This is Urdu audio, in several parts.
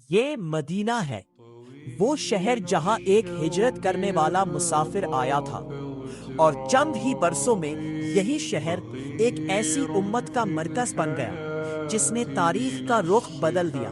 یہ مدینہ ہے، وہ شہر جہاں ایک ہجرت کرنے والا مسافر آیا تھا، اور چند ہی برسوں میں یہی شہر ایک ایسی امت کا مرکز بن گیا جس نے تاریخ کا رخ بدل دیا۔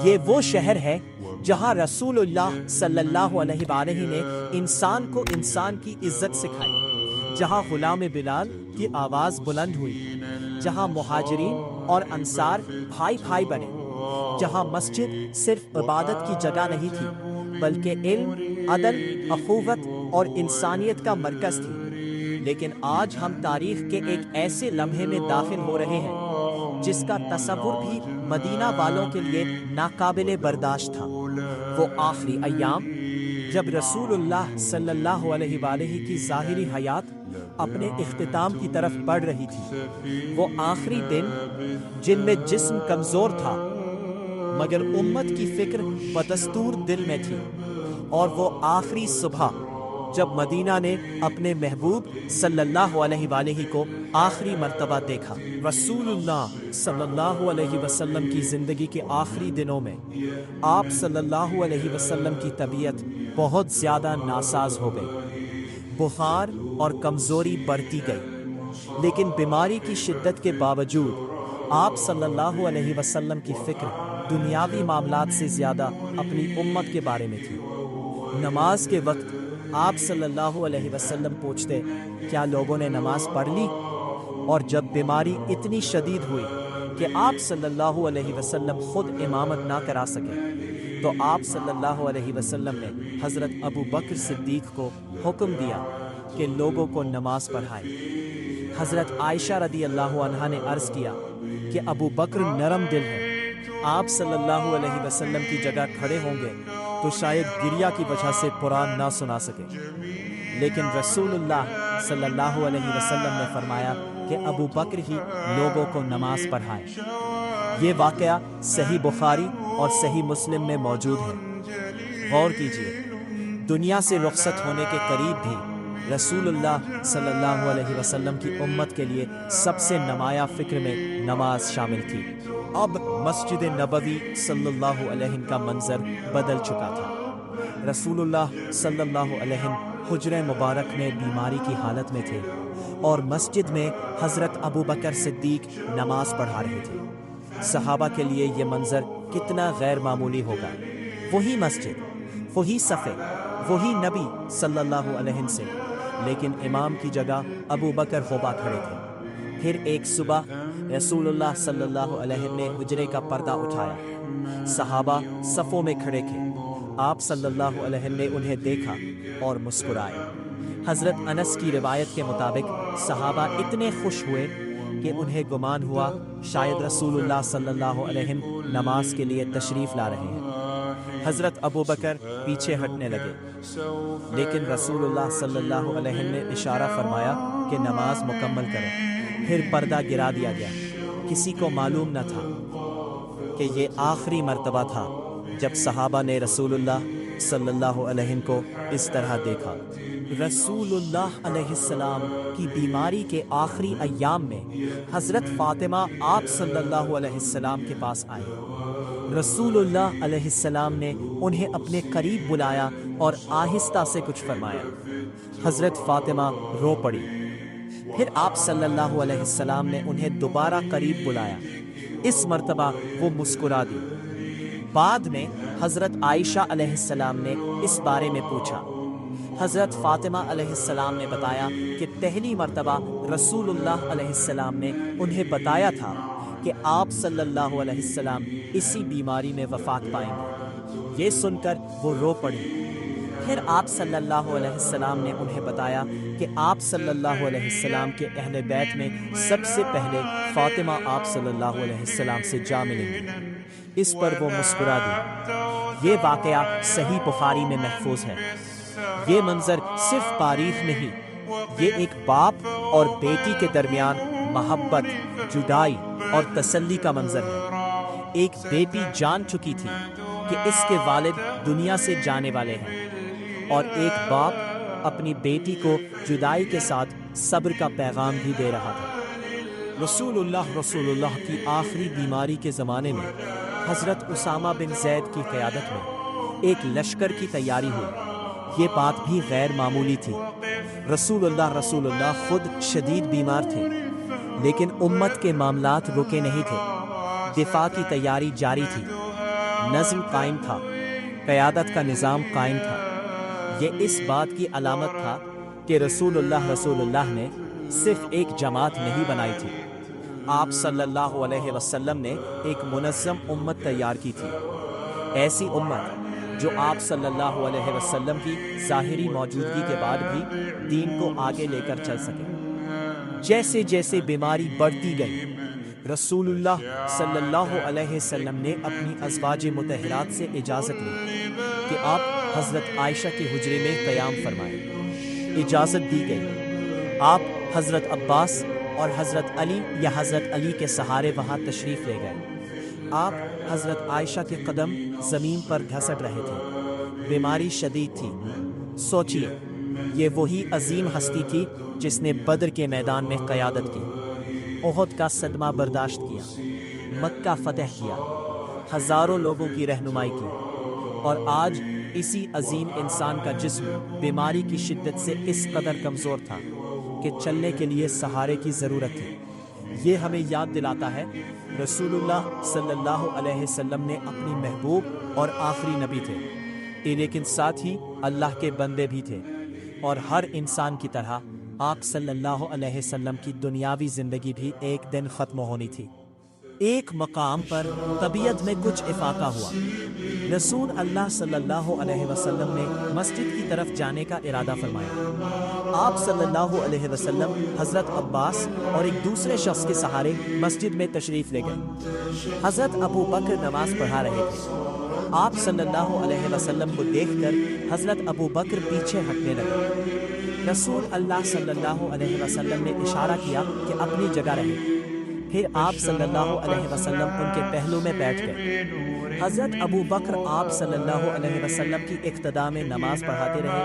یہ وہ شہر ہے جہاں رسول اللہ صلی اللہ علیہ وآلہ نے انسان کو انسان کی عزت سکھائی، جہاں غلام بلال کی آواز بلند ہوئی، جہاں مہاجرین اور انصار بھائی بھائی بنے، جہاں مسجد صرف عبادت کی جگہ نہیں تھی بلکہ علم، عدل، اخوت اور انسانیت کا مرکز تھی۔ لیکن آج ہم تاریخ کے ایک ایسے لمحے میں داخل ہو رہے ہیں جس کا تصور بھی مدینہ والوں کے لیے ناقابل برداشت تھا۔ وہ آخری ایام جب رسول اللہ صلی اللہ علیہ وآلہ کی ظاہری حیات اپنے اختتام کی طرف بڑھ رہی تھی، وہ آخری دن جن میں جسم کمزور تھا مگر امت کی فکر بدستور دل میں تھی، اور وہ آخری صبح جب مدینہ نے اپنے محبوب صلی اللہ علیہ وآلہ کو آخری مرتبہ دیکھا۔ رسول اللہ صلی اللہ علیہ وسلم کی زندگی کے آخری دنوں میں آپ صلی اللہ علیہ وسلم کی طبیعت بہت زیادہ ناساز ہو گئی، بخار اور کمزوری بڑھتی گئی، لیکن بیماری کی شدت کے باوجود آپ صلی اللہ علیہ وسلم کی فکر دنیاوی معاملات سے زیادہ اپنی امت کے بارے میں تھی۔ نماز کے وقت آپ صلی اللہ علیہ وسلم پوچھتے، کیا لوگوں نے نماز پڑھ لی؟ اور جب بیماری اتنی شدید ہوئی کہ آپ صلی اللہ علیہ وسلم خود امامت نہ کرا سکے تو آپ صلی اللہ علیہ وسلم نے حضرت ابو بکر صدیق کو حکم دیا کہ لوگوں کو نماز پڑھائیں۔ حضرت عائشہ رضی اللہ عنہا نے عرض کیا کہ ابو بکر نرم دل ہے، آپ صلی اللہ علیہ وسلم کی جگہ کھڑے ہوں گے تو شاید گریہ کی وجہ سے قرآن نہ سنا سکے، لیکن رسول اللہ صلی اللہ علیہ وسلم نے فرمایا کہ ابو بکر ہی لوگوں کو نماز پڑھائے۔ یہ واقعہ صحیح بخاری اور صحیح مسلم میں موجود ہے۔ غور کیجیے، دنیا سے رخصت ہونے کے قریب بھی رسول اللہ صلی اللہ علیہ وسلم کی امت کے لیے سب سے نمایاں فکر میں نماز شامل تھی۔ اب مسجد نبوی صلی اللہ علیہ کا منظر بدل چکا تھا۔ رسول اللہ صلی اللہ علیہ حجرہ مبارک میں بیماری کی حالت میں تھے، اور مسجد میں حضرت ابو بکر صدیق نماز پڑھا رہے تھے۔ صحابہ کے لیے یہ منظر کتنا غیر معمولی ہوگا۔ وہی مسجد، وہی صفے، وہی نبی صلی اللہ علیہ سے، لیکن امام کی جگہ ابو بکر خطبہ کھڑے تھے۔ پھر ایک صبح رسول اللہ صلی اللہ علیہ نے حجرے کا پردہ اٹھایا، صحابہ صفوں میں کھڑے تھے، آپ صلی اللہ علیہ نے انہیں دیکھا اور مسکرائے۔ حضرت انس کی روایت کے مطابق صحابہ اتنے خوش ہوئے کہ انہیں گمان ہوا شاید رسول اللہ صلی اللہ علیہ نماز کے لیے تشریف لا رہے ہیں۔ حضرت ابو بکر پیچھے ہٹنے لگے، لیکن رسول اللہ صلی اللہ علیہ نے اشارہ فرمایا کہ نماز مکمل کریں۔ پھر پردہ گرا دیا گیا۔ کسی کو معلوم نہ تھا کہ یہ آخری مرتبہ تھا جب صحابہ نے رسول اللہ صلی اللہ علیہ کو اس طرح دیکھا۔ رسول اللہ علیہ السلام کی بیماری کے آخری ایام میں حضرت فاطمہ آپ صلی اللہ علیہ السلام کے پاس آئے۔ رسول اللہ علیہ السلام نے انہیں اپنے قریب بلایا اور آہستہ سے کچھ فرمایا۔ حضرت فاطمہ رو پڑی۔ پھر آپ صلی اللہ علیہ السلام نے انہیں دوبارہ قریب بلایا۔ اس مرتبہ وہ مسکرا دی۔ بعد میں حضرت عائشہ علیہ السلام نے اس بارے میں پوچھا۔ حضرت فاطمہ علیہ السلام نے بتایا کہ پہلی مرتبہ رسول اللہ علیہ السلام نے انہیں بتایا تھا کہ آپ صلی اللہ علیہ السلام اسی بیماری میں وفات پائیں گے۔ یہ سن کر وہ رو پڑی۔ پھر آپ صلی اللہ علیہ السلام نے انہیں بتایا کہ آپ صلی اللہ علیہ السلام کے اہل بیت میں سب سے پہلے فاطمہ آپ صلی اللہ علیہ السلام سے جا ملیں گی۔ اس پر وہ مسکرا دی۔ یہ واقعہ صحیح بخاری میں محفوظ ہے۔ یہ منظر صرف تاریخ نہیں، یہ ایک باپ اور بیٹی کے درمیان محبت، جدائی اور تسلی کا منظر ہے۔ ایک بیٹی جان چکی تھی کہ اس کے والد دنیا سے جانے والے ہیں، اور ایک باپ اپنی بیٹی کو جدائی کے ساتھ صبر کا پیغام بھی دے رہا تھا۔ رسول اللہ کی آخری بیماری کے زمانے میں حضرت اسامہ بن زید کی قیادت میں ایک لشکر کی تیاری ہوئی۔ یہ بات بھی غیر معمولی تھی۔ رسول اللہ خود شدید بیمار تھے، لیکن امت کے معاملات رکے نہیں تھے۔ دفاع کی تیاری جاری تھی، نظم قائم تھا، قیادت کا نظام قائم تھا۔ یہ اس بات کی علامت تھا کہ رسول اللہ نے صرف ایک جماعت نہیں بنائی تھی، آپ صلی اللہ علیہ وسلم نے ایک منظم امت تیار کی تھی۔ ایسی امت جو آپ صلی اللہ علیہ وسلم کی ظاہری موجودگی کے بعد بھی دین کو آگے لے کر چل سکے۔ جیسے جیسے بیماری بڑھتی گئی، رسول اللہ صلی اللہ علیہ وسلم نے اپنی ازواج مطہرات سے اجازت لی کہ آپ حضرت عائشہ کے حجرے میں قیام فرمائیں۔ اجازت دی گئی۔ آپ حضرت عباس اور حضرت علی یا حضرت علی کے سہارے وہاں تشریف لے گئے۔ آپ حضرت عائشہ کے قدم زمین پر گھسٹ رہے تھے، بیماری شدید تھی۔ سوچئے، یہ وہی عظیم ہستی تھی جس نے بدر کے میدان میں قیادت کی، احد کا صدمہ برداشت کیا، مکہ فتح کیا، ہزاروں لوگوں کی رہنمائی کی، اور آج اسی عظیم انسان کا جسم بیماری کی شدت سے اس قدر کمزور تھا کہ چلنے کے لیے سہارے کی ضرورت تھی۔ یہ ہمیں یاد دلاتا ہے رسول اللہ صلی اللہ علیہ وسلم نے اپنی محبوب اور آخری نبی تھے، لیکن ساتھ ہی اللہ کے بندے بھی تھے، اور ہر انسان کی طرح آپ صلی اللہ علیہ وسلم کی دنیاوی زندگی بھی ایک دن ختم ہونی تھی۔ ایک مقام پر طبیعت میں کچھ افاقہ ہوا۔ رسول اللہ صلی اللہ علیہ وسلم نے مسجد کی طرف جانے کا ارادہ فرمایا۔ آپ صلی اللہ علیہ وسلم حضرت عباس اور ایک دوسرے شخص کے سہارے مسجد میں تشریف لے گئے۔ حضرت ابو بکر نماز پڑھا رہے تھے۔ آپ صلی اللہ علیہ وسلم کو دیکھ کر حضرت ابو بکر پیچھے ہٹنے لگے۔ رسول اللہ صلی اللہ علیہ وسلم نے اشارہ کیا کہ اپنی جگہ رہیں۔ پھر آپ صلی اللہ علیہ وسلم ان کے پہلو میں بیٹھ گئے۔ حضرت ابو بکر آپ صلی اللہ علیہ وسلم کی اقتداء میں نماز پڑھاتے رہے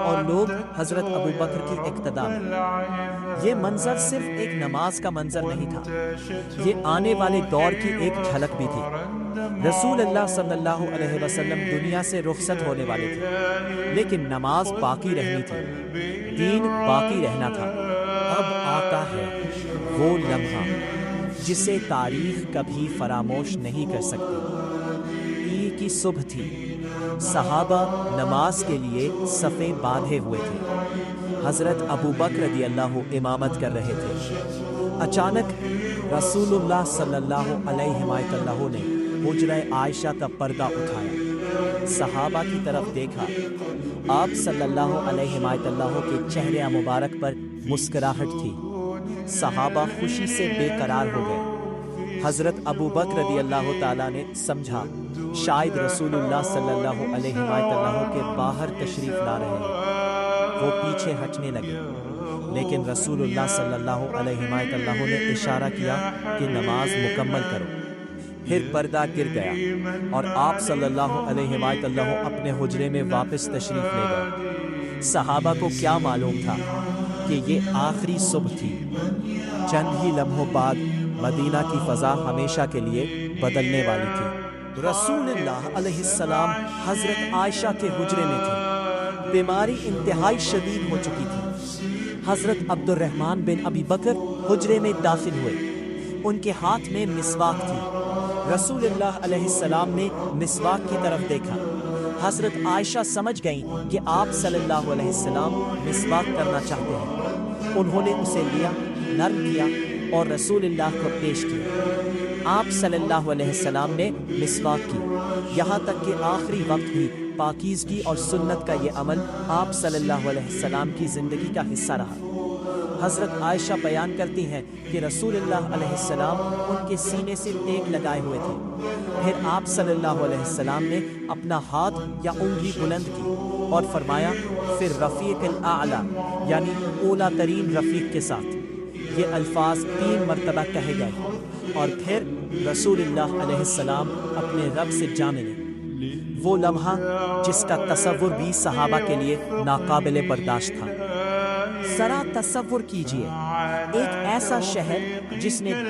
اور لوگ حضرت ابو بکر کی اقتداء میں۔ یہ منظر صرف ایک نماز کا منظر نہیں تھا، یہ آنے والے دور کی ایک جھلک بھی تھی۔ رسول اللہ صلی اللہ علیہ وسلم دنیا سے رخصت ہونے والے تھے، لیکن نماز باقی رہنی تھی، دین باقی رہنا تھا۔ اب آتا ہے وہ لمحہ جسے تاریخ کبھی فراموش نہیں کر سکتی۔ عید کی صبح تھی، صحابہ نماز کے لیے صفیں باندھے ہوئے تھے۔ حضرت ابو بکر رضی اللہ امامت کر رہے تھے۔ اچانک رسول اللہ صلی اللہ علیہ وسلم نے حجرہ عائشہ کا پردہ اٹھایا، صحابہ کی طرف دیکھا۔ آپ صلی اللہ علیہ وسلم کے چہرے مبارک پر مسکراہٹ تھی۔ صحابہ خوشی سے بے قرار ہو گئے۔ حضرت ابو بکر رضی اللہ تعالیٰ نے سمجھا شاید رسول اللہ صلی اللہ علیہ وسلم کے باہر تشریف لا رہے ہیں۔ وہ پیچھے ہٹنے لگے، لیکن رسول اللہ صلی اللہ علیہ وسلم نے اشارہ کیا کہ نماز مکمل کرو۔ پھر پردہ گر گیا اور آپ صلی اللہ علیہ وسلم اپنے حجرے میں واپس تشریف لے گئے۔ صحابہ کو کیا معلوم تھا کہ یہ آخری صبح تھی، چند ہی لمحوں بعد مدینہ کی فضا ہمیشہ کے لیے بدلنے والی تھی۔ رسول اللہ علیہ السلام حضرت عائشہ کے حجرے میں تھے، بیماری انتہائی شدید ہو چکی تھی۔ حضرت عبد الرحمن بن ابی بکر حجرے میں داخل ہوئے، ان کے ہاتھ میں مسواک تھی۔ رسول اللہ علیہ السلام نے مسواک کی طرف دیکھا۔ حضرت عائشہ سمجھ گئیں کہ آپ صلی اللہ علیہ وسلم مسواک کرنا چاہتے ہیں۔ انہوں نے اسے لیا، نرم کیا اور رسول اللہ کو پیش کیا۔ آپ صلی اللہ علیہ وسلم نے مسواک کی، یہاں تک کہ آخری وقت بھی پاکیزگی اور سنت کا یہ عمل آپ صلی اللہ علیہ وسلم کی زندگی کا حصہ رہا۔ حضرت عائشہ بیان کرتی ہیں کہ رسول اللہ علیہ السلام ان کے سینے سے ٹیک لگائے ہوئے تھے۔ پھر آپ صلی اللہ علیہ وسلم نے اپنا ہاتھ یا انگلی بلند کی اور فرمایا پھر رفیق الاعلیٰ یعنی اولا ترین رفیق کے ساتھ۔ یہ الفاظ 3 مرتبہ کہے گئے اور پھر رسول اللہ علیہ السلام اپنے رب سے جا ملے۔ وہ لمحہ جس کا تصور بھی صحابہ کے لیے ناقابل برداشت تھا۔ ذرا تصور کیجئے، ایک ایسا شہر جس نے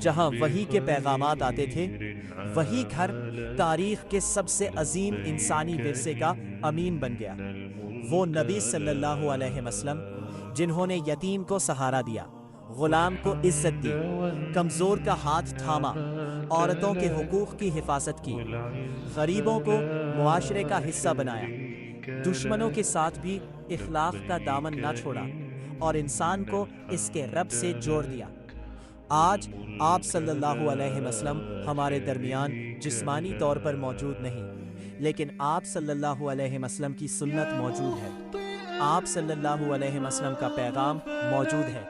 جہاں وحی کے پیغامات آتے تھے، وہی گھر تاریخ کے سب سے عظیم انسانی ورثے کا امین بن گیا۔ وہ نبی صلی اللہ علیہ وسلم جنہوں نے یتیم کو سہارا دیا، غلام کو عزت دی، کمزور کا ہاتھ تھاما، عورتوں کے حقوق کی حفاظت کی، غریبوں کو معاشرے کا حصہ بنایا، دشمنوں کے ساتھ بھی اخلاق کا دامن نہ چھوڑا اور انسان کو اس کے رب سے جوڑ دیا۔ آج آپ صلی اللہ علیہ وسلم ہمارے درمیان جسمانی طور پر موجود نہیں، لیکن آپ صلی اللہ علیہ وسلم کی سنت موجود ہے، آپ صلی اللہ علیہ وسلم کا پیغام موجود ہے،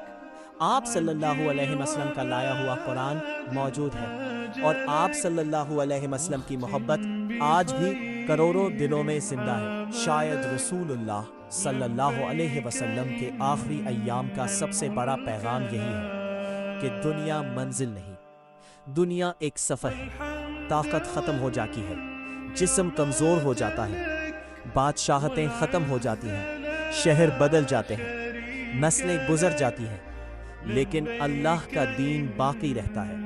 آپ صلی اللہ علیہ وسلم کا لایا ہوا قرآن موجود ہے، اور آپ صلی اللہ علیہ وسلم کی محبت آج بھی کروڑوں دلوں میں زندہ ہے۔ شاید رسول اللہ صلی اللہ علیہ وسلم کے آخری ایام کا سب سے بڑا پیغام یہی ہے کہ دنیا منزل نہیں، دنیا ایک سفر ہے۔ طاقت ختم ہو جاتی ہے، جسم کمزور ہو جاتا ہے، بادشاہتیں ختم ہو جاتی ہیں، شہر بدل جاتے ہیں، نسلیں گزر جاتی ہیں، لیکن اللہ کا دین باقی رہتا ہے،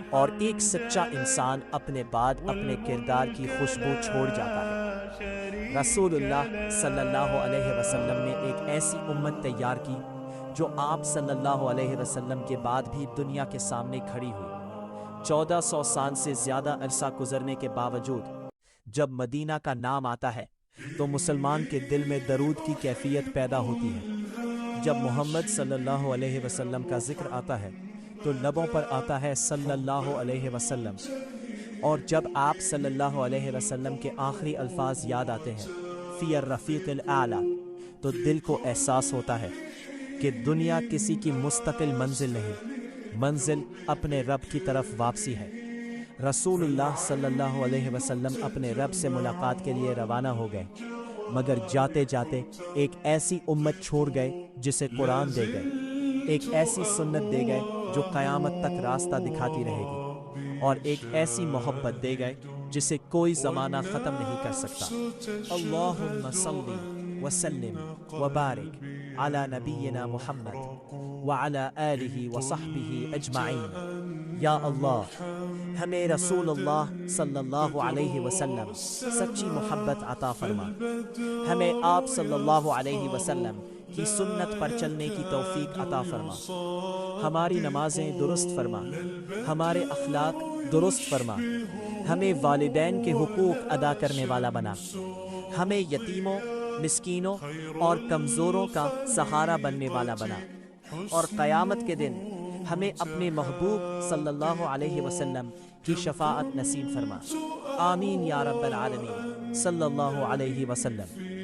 اور ایک سچا انسان اپنے بعد اپنے کردار کی خوشبو چھوڑ جاتا ہے۔ رسول اللہ صلی اللہ علیہ وسلم نے ایک ایسی امت تیار کی جو آپ صلی اللہ علیہ وسلم کے بعد بھی دنیا کے سامنے کھڑی ہوئی۔ 1400 سال سے زیادہ عرصہ گزرنے کے باوجود جب مدینہ کا نام آتا ہے تو مسلمان کے دل میں درود کی کیفیت پیدا ہوتی ہے۔ جب محمد صلی اللہ علیہ وسلم کا ذکر آتا ہے تو لبوں پر آتا ہے صلی اللہ علیہ وسلم، اور جب آپ صلی اللہ علیہ وسلم کے آخری الفاظ یاد آتے ہیں فی الرفیق الاعلی، تو دل کو احساس ہوتا ہے کہ دنیا کسی کی مستقل منزل نہیں، منزل اپنے رب کی طرف واپسی ہے۔ رسول اللہ صلی اللہ علیہ وسلم اپنے رب سے ملاقات کے لیے روانہ ہو گئے، مگر جاتے جاتے ایک ایسی امت چھوڑ گئے جسے قرآن دے گئے، ایک ایسی سنت دے گئے جو قیامت تک راستہ دکھاتی رہے گی، اور ایک ایسی محبت دے گئے جسے کوئی زمانہ ختم نہیں کر سکتا۔ اللہم صلی وسلم وبارک علی نبینا محمد وعلی آلہ وصحبہ اجمعین۔ یا اللہ، ہمیں رسول اللہ صلی اللہ علیہ وسلم سچی محبت عطا فرما، ہمیں آپ صلی اللہ علیہ وسلم کی سنت پر چلنے کی توفیق عطا فرما، ہماری نمازیں درست فرما، ہمارے اخلاق درست فرما، ہمیں والدین کے حقوق ادا کرنے والا بنا، ہمیں یتیموں، مسکینوں اور کمزوروں کا سہارا بننے والا بنا، اور قیامت کے دن ہمیں اپنے محبوب صلی اللہ علیہ وسلم کی شفاعت نصیب فرما۔ آمین یا رب العالمین، صلی اللہ علیہ وسلم۔